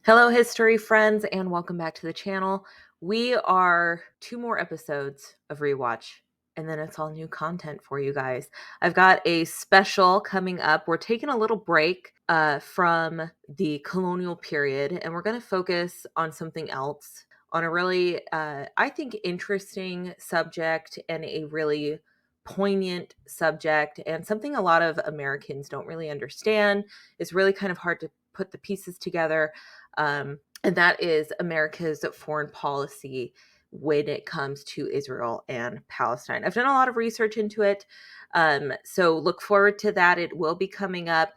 Hello, history friends, and welcome back to the channel. We are 2 more episodes of Rewatch, and then it's all new content for you guys. I've got a special coming up. We're taking a little break from the colonial period, and we're going to focus on something else, on a really, I think, interesting subject and a really poignant subject, and something a lot of Americans don't really understand. It's really kind of hard to put the pieces together. And that is America's foreign policy when it comes to Israel and Palestine. I've done a lot of research into it, so look forward to that. It will be coming up.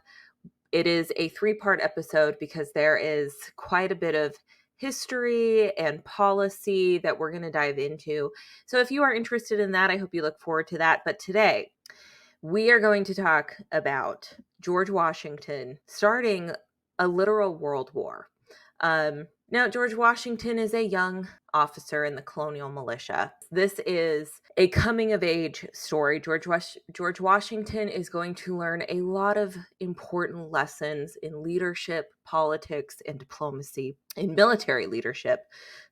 It is a 3-part episode because there is quite a bit of history and policy that we're going to dive into. So if you are interested in that, I hope you look forward to that. But today, we are going to talk about George Washington starting a literal world war. Now, George Washington is a young officer in the colonial militia. This is a coming-of-age story. George Washington is going to learn a lot of important lessons in leadership, politics, and diplomacy, in military leadership,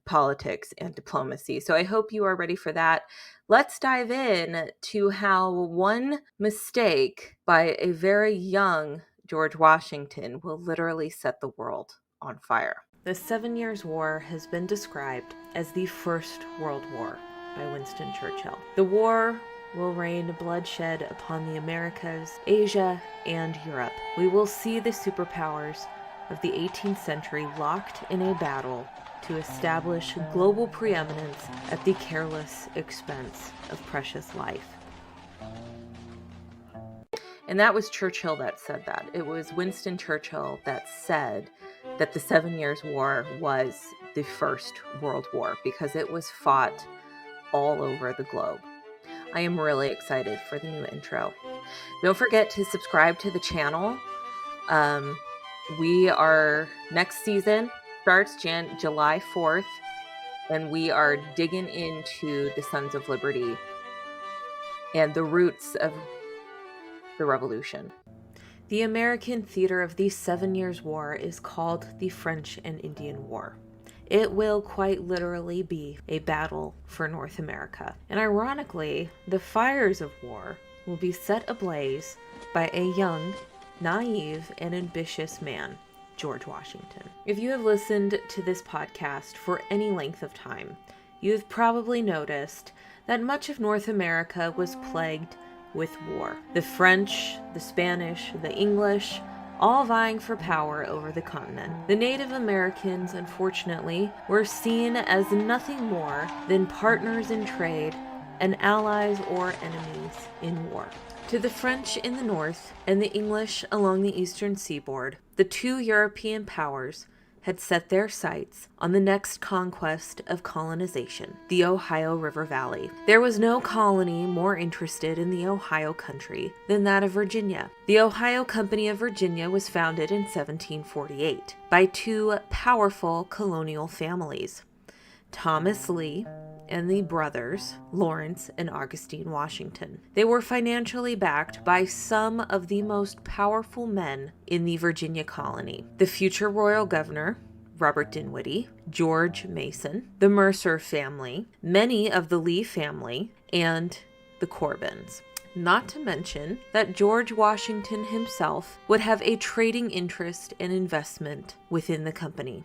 politics, and diplomacy. So I hope you are ready for that. Let's dive in to how one mistake by a very young George Washington will literally set the world on fire. The 7 Years' War has been described as the First World War by Winston Churchill. The war will rain bloodshed upon the Americas, Asia, and Europe. We will see the superpowers of the 18th century locked in a battle to establish global preeminence at the careless expense of precious life. And that was Churchill that said that. It was Winston Churchill that said that the 7 Years' War was the First World War because it was fought all over the globe. I am really excited for the new intro. Don't forget to subscribe to the channel. Next season starts July 4th, and we are digging into the Sons of Liberty and the roots of the Revolution. The American theater of the 7 Years' War is called the French and Indian War. It will quite literally be a battle for North America. And ironically, the fires of war will be set ablaze by a young, naive, and ambitious man, George Washington. If you have listened to this podcast for any length of time, you've probably noticed that much of North America was plagued with war. The French, the Spanish, the English, all vying for power over the continent. The Native Americans, unfortunately, were seen as nothing more than partners in trade and allies or enemies in war. To the French in the north and the English along the eastern seaboard, the 2 European powers had set their sights on the next conquest of colonization, the Ohio River Valley. There was no colony more interested in the Ohio country than that of Virginia. The Ohio Company of Virginia was founded in 1748 by 2 powerful colonial families, Thomas Lee and the brothers Lawrence and Augustine Washington. They were financially backed by some of the most powerful men in the Virginia colony: the future royal governor, Robert Dinwiddie, George Mason, the Mercer family, many of the Lee family, and the Corbins. Not to mention that George Washington himself would have a trading interest and investment within the company.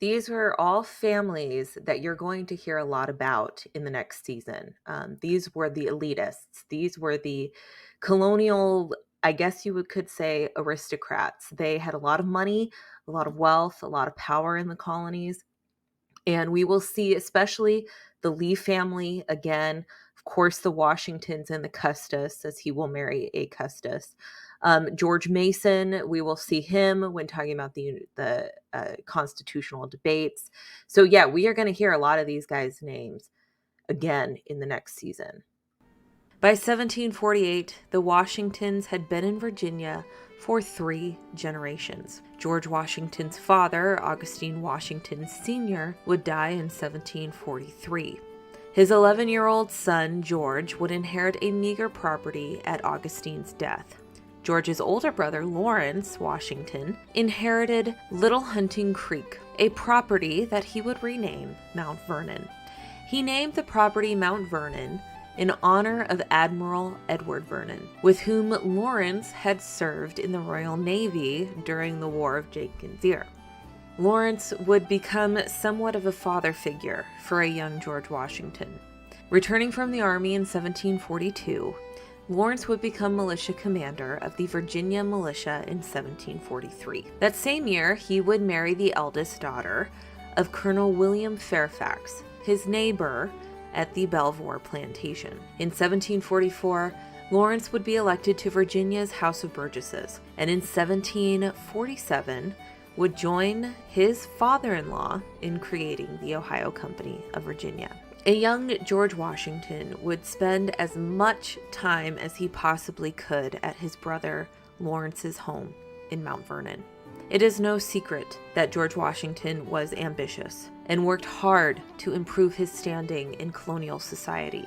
These were all families that you're going to hear a lot about in the next season. These were the elitists. These were the colonial, I guess you could say, aristocrats. They had a lot of money, a lot of wealth, a lot of power in the colonies. And we will see especially the Lee family again, of course, the Washingtons and the Custis, as he will marry a Custis. George Mason, we will see him when talking about the constitutional debates. So yeah, we are going to hear a lot of these guys' names again in the next season. By 1748, the Washingtons had been in Virginia for 3 generations. George Washington's father, Augustine Washington Sr., would die in 1743. His 11-year-old son, George, would inherit a meager property at Augustine's death. George's older brother, Lawrence Washington, inherited Little Hunting Creek, a property that he would rename Mount Vernon. He named the property Mount Vernon in honor of Admiral Edward Vernon, with whom Lawrence had served in the Royal Navy during the War of Jenkins' Ear. Lawrence would become somewhat of a father figure for a young George Washington. Returning from the Army in 1742, Lawrence would become militia commander of the Virginia militia in 1743. That same year, he would marry the eldest daughter of Colonel William Fairfax, his neighbor at the Belvoir plantation. In 1744, Lawrence would be elected to Virginia's House of Burgesses, and in 1747 would join his father-in-law in creating the Ohio Company of Virginia. A young George Washington would spend as much time as he possibly could at his brother Lawrence's home in Mount Vernon. It is no secret that George Washington was ambitious and worked hard to improve his standing in colonial society.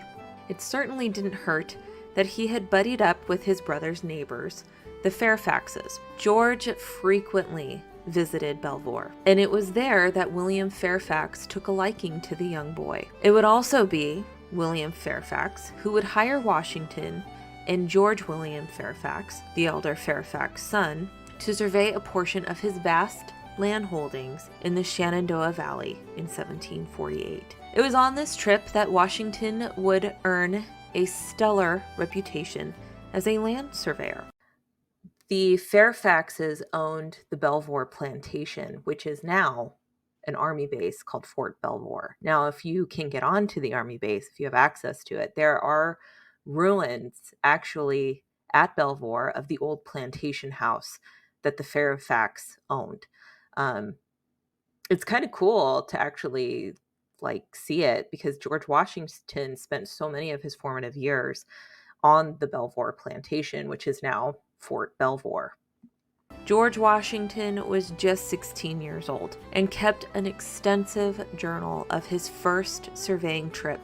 It certainly didn't hurt that he had buddied up with his brother's neighbors, the Fairfaxes. George frequently visited Belvoir, and it was there that William Fairfax took a liking to the young boy. It would also be William Fairfax who would hire Washington and George William Fairfax, the elder Fairfax son, to survey a portion of his vast land holdings in the Shenandoah Valley in 1748. It was on this trip that Washington would earn a stellar reputation as a land surveyor. The Fairfaxes owned the Belvoir plantation, which is now an army base called Fort Belvoir. Now, if you can get onto the army base, if you have access to it, there are ruins actually at Belvoir of the old plantation house that the Fairfax owned. It's kind of cool to actually see it, because George Washington spent so many of his formative years on the Belvoir plantation, which is now Fort Belvoir. George Washington was just 16 years old and kept an extensive journal of his first surveying trip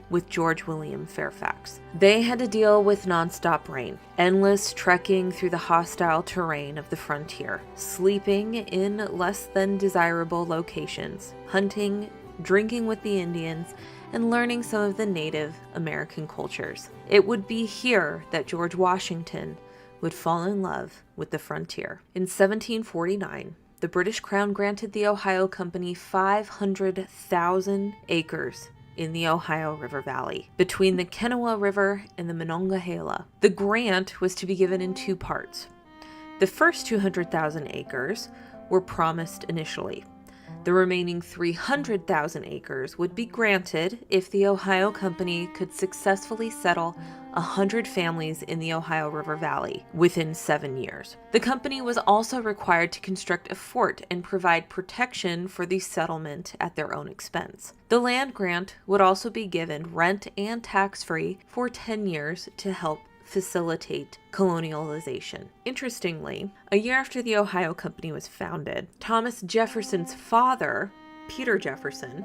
with George William Fairfax. They had to deal with nonstop rain, endless trekking through the hostile terrain of the frontier, sleeping in less than desirable locations, hunting, drinking with the Indians, and learning some of the Native American cultures. It would be here that George Washington would fall in love with the frontier. In 1749, the British Crown granted the Ohio Company 500,000 acres in the Ohio River Valley, between the Kennewa River and the Monongahela. The grant was to be given in two parts. The first 200,000 acres were promised initially. The remaining 300,000 acres would be granted if the Ohio Company could successfully settle 100 families in the Ohio River Valley within 7 years. The company was also required to construct a fort and provide protection for the settlement at their own expense. The land grant would also be given rent and tax-free for 10 years to help facilitate colonialization. Interestingly, a year after the Ohio Company was founded, Thomas Jefferson's father, Peter Jefferson,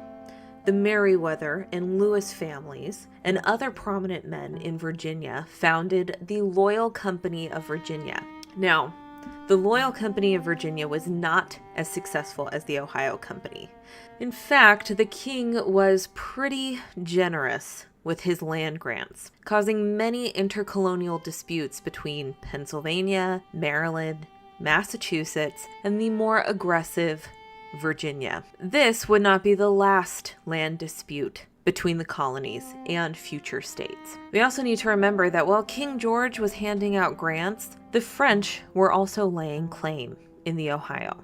the Meriwether and Lewis families, and other prominent men in Virginia founded the Loyal Company of Virginia. Now, the Loyal Company of Virginia was not as successful as the Ohio Company. In fact, the king was pretty generous with his land grants, causing many intercolonial disputes between Pennsylvania, Maryland, Massachusetts, and the more aggressive Virginia. This would not be the last land dispute between the colonies and future states. We also need to remember that while King George was handing out grants, the French were also laying claim in the Ohio.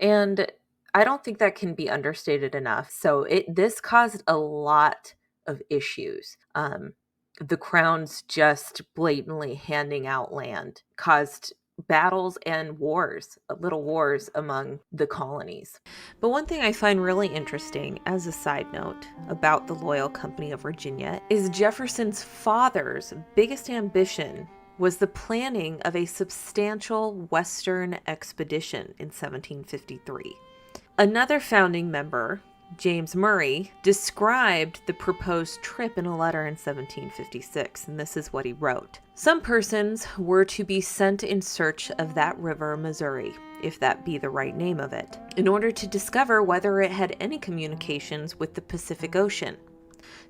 And I don't think that can be understated enough. So this caused a lot of issues. The Crown's just blatantly handing out land caused battles and wars, little wars among the colonies. But one thing I find really interesting as a side note about the Loyal Company of Virginia is Jefferson's father's biggest ambition was the planning of a substantial Western expedition in 1753. Another founding member James Murray, described the proposed trip in a letter in 1756, and this is what he wrote. Some persons were to be sent in search of that river Missouri, if that be the right name of it, in order to discover whether it had any communications with the Pacific Ocean.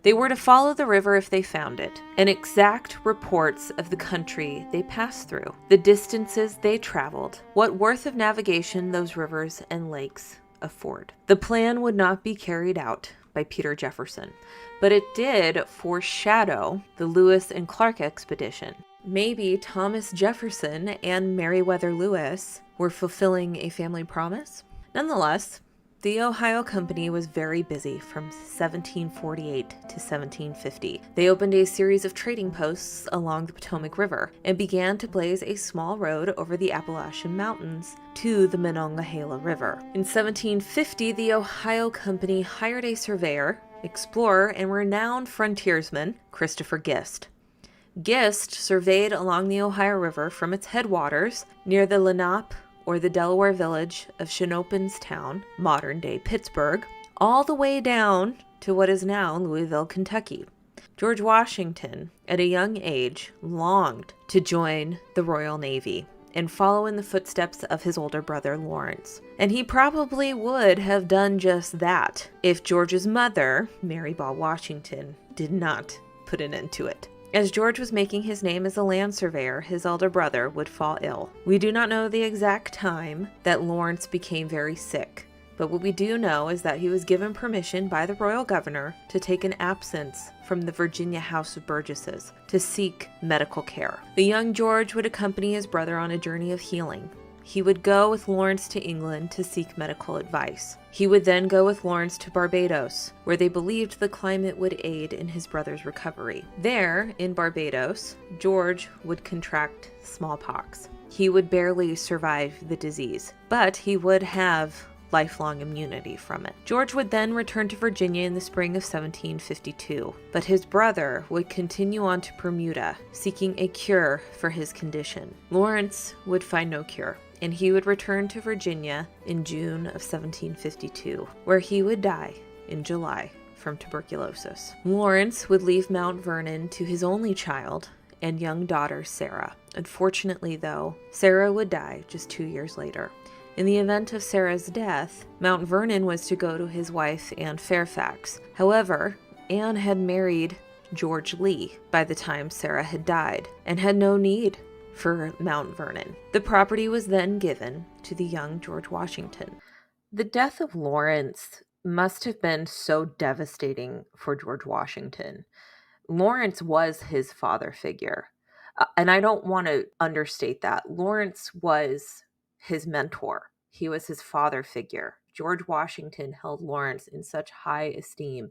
They were to follow the river if they found it, and exact reports of the country they passed through, the distances they traveled, what worth of navigation those rivers and lakes afford. The plan would not be carried out by Peter Jefferson, but it did foreshadow the Lewis and Clark expedition. Maybe Thomas Jefferson and Meriwether Lewis were fulfilling a family promise? Nonetheless, the Ohio Company was very busy from 1748 to 1750. They opened a series of trading posts along the Potomac River and began to blaze a small road over the Appalachian Mountains to the Monongahela River. In 1750, the Ohio Company hired a surveyor, explorer, and renowned frontiersman, Christopher Gist. Gist surveyed along the Ohio River from its headwaters near the Lenape or the Delaware village of Shenopenstown, modern-day Pittsburgh, all the way down to what is now Louisville, Kentucky. George Washington, at a young age, longed to join the Royal Navy and follow in the footsteps of his older brother Lawrence. And he probably would have done just that if George's mother, Mary Ball Washington, did not put an end to it. As George was making his name as a land surveyor, his elder brother would fall ill. We do not know the exact time that Lawrence became very sick, but what we do know is that he was given permission by the royal governor to take an absence from the Virginia House of Burgesses to seek medical care. The young George would accompany his brother on a journey of healing. He would go with Lawrence to England to seek medical advice. He would then go with Lawrence to Barbados, where they believed the climate would aid in his brother's recovery. There, in Barbados, George would contract smallpox. He would barely survive the disease, but he would have lifelong immunity from it. George would then return to Virginia in the spring of 1752, but his brother would continue on to Bermuda, seeking a cure for his condition. Lawrence would find no cure, and he would return to Virginia in June of 1752, where he would die in July from tuberculosis. Lawrence would leave Mount Vernon to his only child and young daughter, Sarah. Unfortunately, though, Sarah would die just 2 years later. In the event of Sarah's death, Mount Vernon was to go to his wife, Anne Fairfax. However, Anne had married George Lee by the time Sarah had died and had no need for Mount Vernon. The property was then given to the young George Washington. The death of Lawrence must have been so devastating for George Washington. Lawrence was his father figure. And I don't want to understate that. Lawrence was his mentor. He was his father figure. George Washington held Lawrence in such high esteem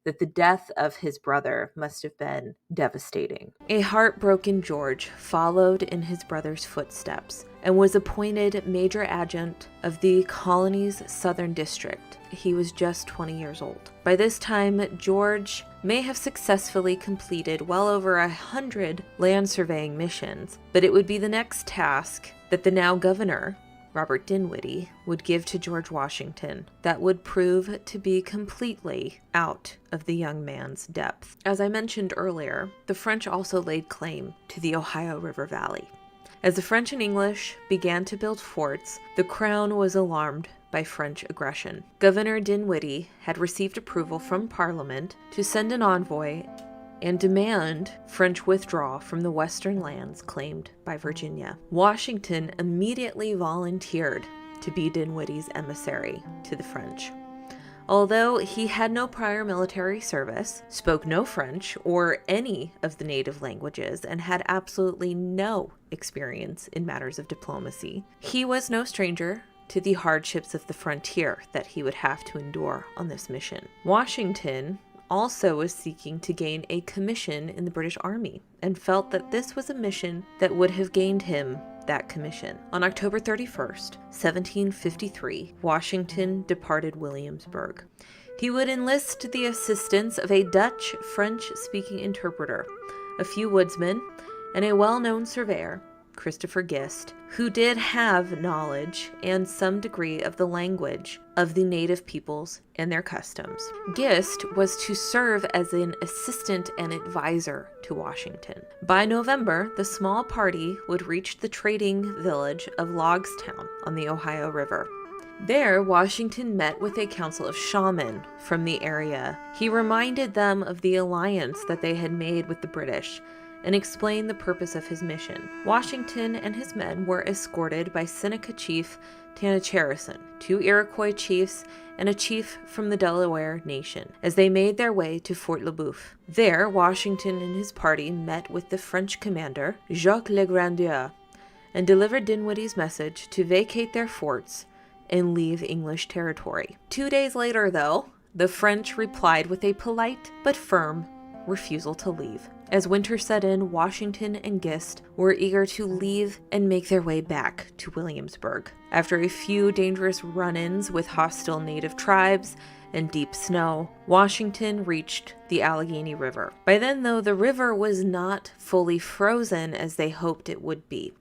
that the death of his brother must have been devastating. A heartbroken George followed in his brother's footsteps and was appointed Major Adjutant of the colony's Southern District. He was just 20 years old. By this time, George may have successfully completed well over 100 land surveying missions, but it would be the next task that the now governor, Robert Dinwiddie, would give to George Washington that would prove to be completely out of the young man's depth. As I mentioned earlier, the French also laid claim to the Ohio River Valley. As the French and English began to build forts, the crown was alarmed by French aggression. Governor Dinwiddie had received approval from Parliament to send an envoy and demand French withdrawal from the western lands claimed by Virginia. Washington immediately volunteered to be Dinwiddie's emissary to the French. Although he had no prior military service, spoke no French or any of the native languages, and had absolutely no experience in matters of diplomacy, he was no stranger to the hardships of the frontier that he would have to endure on this mission. Washington also was seeking to gain a commission in the British Army and felt that this was a mission that would have gained him that commission. On October 31st, 1753, Washington departed Williamsburg. He would enlist the assistance of a Dutch French-speaking interpreter, a few woodsmen, and a well-known surveyor Christopher Gist, who did have knowledge and some degree of the language of the native peoples and their customs. Gist was to serve as an assistant and advisor to Washington. By November, the small party would reach the trading village of Logstown on the Ohio River. There, Washington met with a council of shaman from the area. He reminded them of the alliance that they had made with the British and explained the purpose of his mission. Washington and his men were escorted by Seneca chief Tanacharison, 2 Iroquois chiefs, and a chief from the Delaware Nation, as they made their way to Fort Le Boeuf. There, Washington and his party met with the French commander, Jacques Le Grandier, and delivered Dinwiddie's message to vacate their forts and leave English territory. 2 days later, though, the French replied with a polite but firm refusal to leave. As winter set in, Washington and Gist were eager to leave and make their way back to Williamsburg. After a few dangerous run-ins with hostile native tribes and deep snow, Washington reached the Allegheny River. By then, though, the river was not fully frozen as they hoped it would be.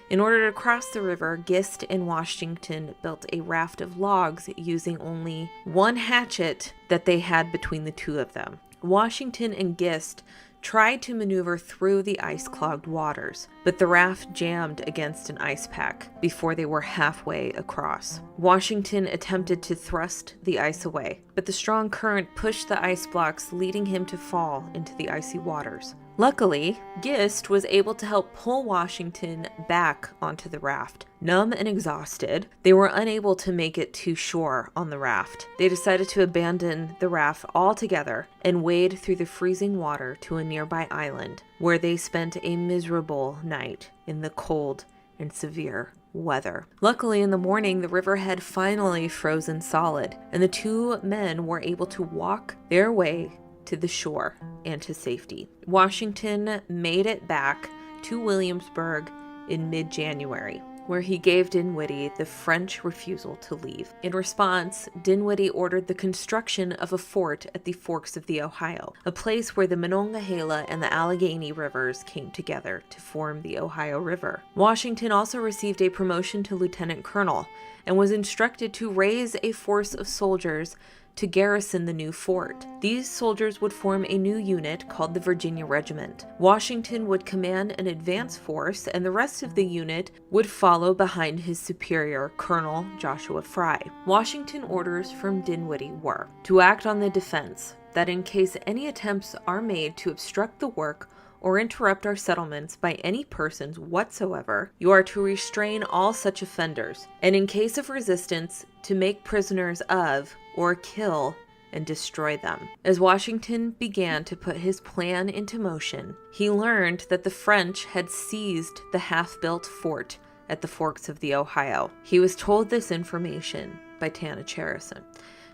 In order to cross the river, Gist and Washington built a raft of logs using only one hatchet that they had between the two of them. Washington and Gist tried to maneuver through the ice-clogged waters, but the raft jammed against an ice pack before they were halfway across. Washington attempted to thrust the ice away, but the strong current pushed the ice blocks, leading him to fall into the icy waters. Luckily, Gist was able to help pull Washington back onto the raft. Numb and exhausted, they were unable to make it to shore on the raft. They decided to abandon the raft altogether and wade through the freezing water to a nearby island, where they spent a miserable night in the cold and severe weather. Luckily, in the morning, the river had finally frozen solid, and the two men were able to walk their way to the shore and to safety. Washington made it back to Williamsburg in mid-January, where he gave Dinwiddie the French refusal to leave. In response, Dinwiddie ordered the construction of a fort at the forks of the Ohio, a place where the Monongahela and the Allegheny rivers came together to form the Ohio River. Washington also received a promotion to lieutenant colonel and was instructed to raise a force of soldiers to garrison the new fort. These soldiers would form a new unit called the Virginia Regiment. Washington would command an advance force, and the rest of the unit would follow behind his superior, Colonel Joshua Fry. Washington's orders from Dinwiddie were to act on the defense, that in case any attempts are made to obstruct the work or interrupt our settlements by any persons whatsoever, you are to restrain all such offenders, and in case of resistance, to make prisoners of or kill and destroy them. As Washington began to put his plan into motion, he learned that the French had seized the half-built fort at the forks of the Ohio. He was told this information by Tanacharison.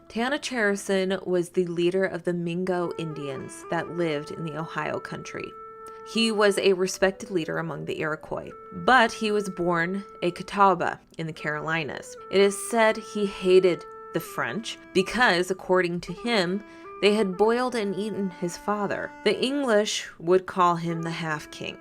Tanacharison was the leader of the Mingo Indians that lived in the Ohio country. He was a respected leader among the Iroquois, but he was born a Catawba in the Carolinas. It is said he hated the French because, according to him, they had boiled and eaten his father. The English would call him the Half-King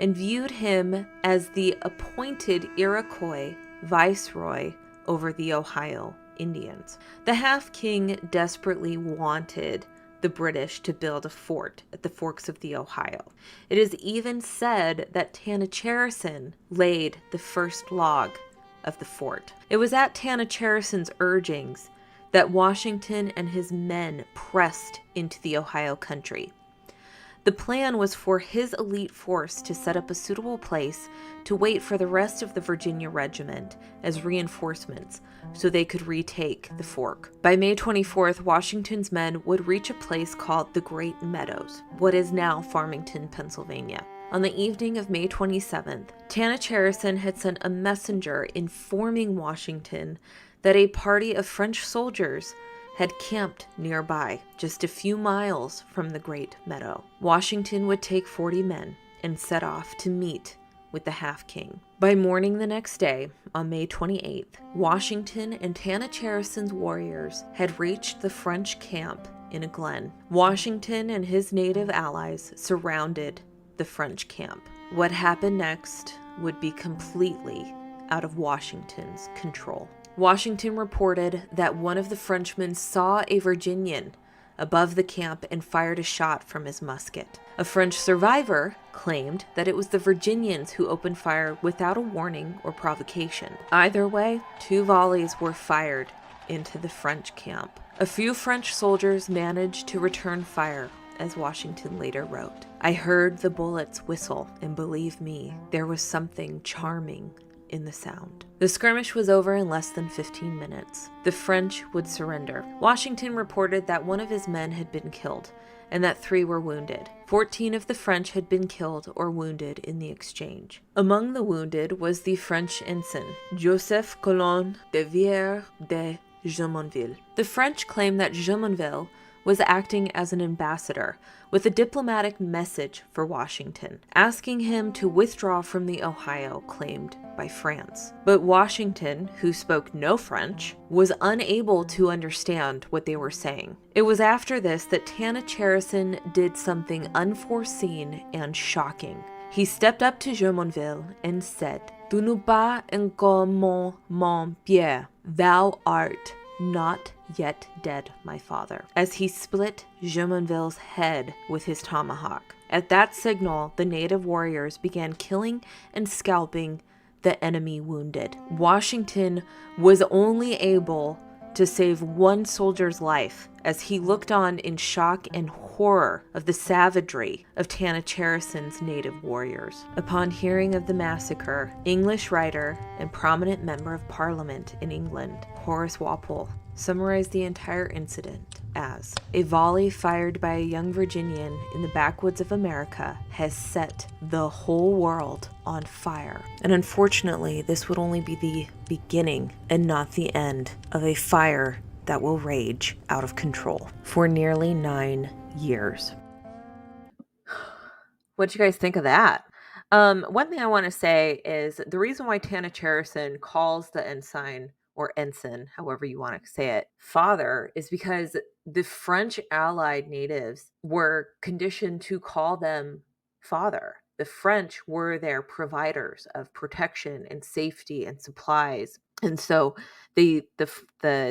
and viewed him as the appointed Iroquois viceroy over the Ohio Indians. The Half-King desperately wanted the British to build a fort at the forks of the Ohio. It is even said that Tanacharison laid the first log of the fort. It was at Tanacharison's urgings that Washington and his men pressed into the Ohio country. The plan was for his elite force to set up a suitable place to wait for the rest of the Virginia regiment as reinforcements so they could retake the fork. By May 24th, Washington's men would reach a place called the Great Meadows, what is now Farmington, Pennsylvania. On the evening of May 27th, Tanacharison had sent a messenger informing Washington that a party of French soldiers had camped nearby, just a few miles from the Great Meadow. Washington would take 40 men and set off to meet with the Half-King. By morning the next day, on May 28th, Washington and Tanacharison's warriors had reached the French camp in a glen. Washington and his native allies surrounded the French camp. What happened next would be completely out of Washington's control. Washington reported that one of the Frenchmen saw a Virginian above the camp and fired a shot from his musket. A French survivor claimed that it was the Virginians who opened fire without a warning or provocation. Either way, 2 volleys were fired into the French camp. A few French soldiers managed to return fire, as Washington later wrote. I heard the bullets whistle, and believe me, there was something charming in the sound. The skirmish was over in less than 15 minutes. The French would surrender. Washington reported that one of his men had been killed and that 3 were wounded. 14 of the French had been killed or wounded in the exchange. Among the wounded was the French ensign, Joseph Colon de Vierre de Jumonville. The French claimed that Jumonville was acting as an ambassador with a diplomatic message for Washington, asking him to withdraw from the Ohio claimed by France. But Washington, who spoke no French, was unable to understand what they were saying. It was after this that Tanacharison did something unforeseen and shocking. He stepped up to Jumonville and said, "Tu n'es pas encore mort, mon Pierre. Thou art not yet dead, my father," as he split Jumonville's head with his tomahawk. At that signal, the native warriors began killing and scalping the enemy wounded. Washington was only able to save 1 soldier's life as he looked on in shock and horror of the savagery of Tanacharison's native warriors. Upon hearing of the massacre, English writer and prominent member of Parliament in England, Horace Walpole, summarized the entire incident as, "A volley fired by a young Virginian in the backwoods of America has set the whole world on fire." And unfortunately, this would only be the beginning and not the end of a fire that will rage out of control for nearly 9 years. What'd you guys think of that? One thing I want to say is the reason why Tanacharison calls the ensign, or ensign, however you want to say it, father, is because the French allied natives were conditioned to call them father. The French were their providers of protection and safety and supplies. And so the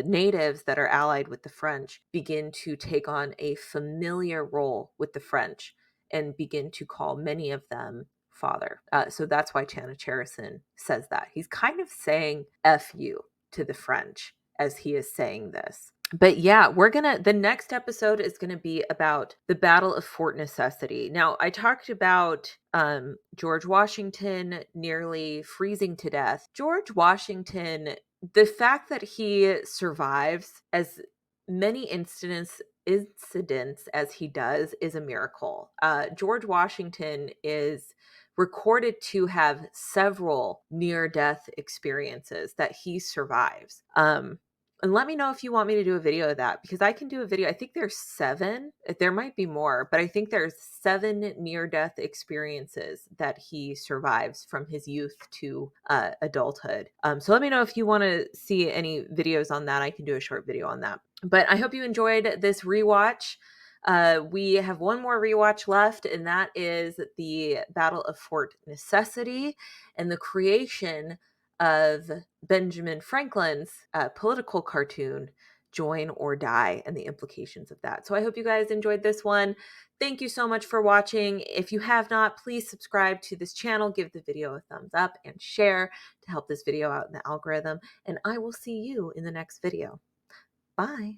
natives that are allied with the French begin to take on a familiar role with the French and begin to call many of them father. So that's why Tanacharison says that. He's kind of saying F you to the French as he is saying this. But yeah, the next episode is gonna be about the Battle of Fort Necessity. Now, I talked about George Washington nearly freezing to death. George Washington, the fact that he survives as many incidents as he does is a miracle. George Washington is recorded to have several near-death experiences that he survives. And let me know if you want me to do a video of that, because I can do a video. I think there's 7. There might be more, but I think there's 7 near-death experiences that he survives from his youth to adulthood. So let me know if you want to see any videos on that. I can do a short video on that. But I hope you enjoyed this rewatch. We have one more rewatch left, and that is the Battle of Fort Necessity and the creation of Benjamin Franklin's political cartoon, Join or Die, and the implications of that. So I hope you guys enjoyed this one. Thank you so much for watching. If you have not, please subscribe to this channel, give the video a thumbs up, and share to help this video out in the algorithm. And I will see you in the next video. Bye.